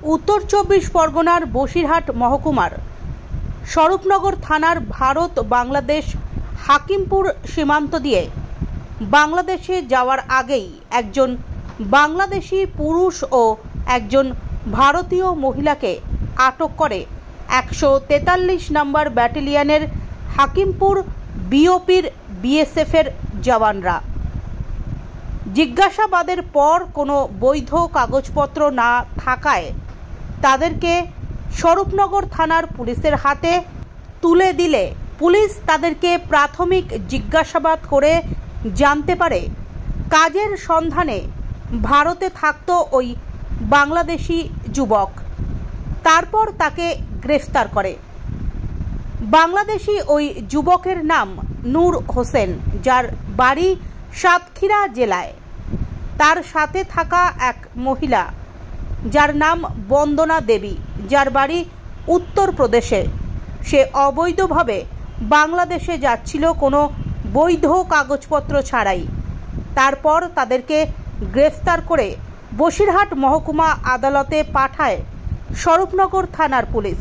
उत्तर 24 परगनार बसिरहाट महकुमार स्वरूपनगर थानार भारत बांग्लादेश हाकिमपुर सीमांत दिए बांग्लादेशे जाওয়ার আগেই একজন বাংলাদেশি পুরুষ ও একজন ভারতীয় মহিলাকে আটক করে 143 নম্বর ব্যাটালিয়নের হাকিমপুর বিওপির বিএসএফের জওয়ানরা। জিজ্ঞাসাবাদের পর কোনো বৈধ কাগজপত্র না থাকায় তাদেরকে স্বরূপনগর থানার পুলিশের হাতে তুলে দিলে পুলিশ তাদেরকে প্রাথমিক জিজ্ঞাসাবাদ করে জানতে পারে কাজের সন্ধানে ভারতে থাকতো ওই বাংলাদেশি যুবক। তারপর তাকে গ্রেফতার করে। বাংলাদেশি ওই যুবকের নাম নূর হোসেন, যার বাড়ি সাতক্ষীরা জেলায়। তার সাথে থাকা এক মহিলা যার নাম বন্দনা দেবী, যার বাড়ি উত্তরপ্রদেশে। সে অবৈধভাবে বাংলাদেশে যাচ্ছিল কোনো বৈধ কাগজপত্র ছাড়াই। তারপর তাদেরকে গ্রেফতার করে বসিরহাট মহকুমা আদালতে পাঠায় স্বরূপনগর থানার পুলিশ।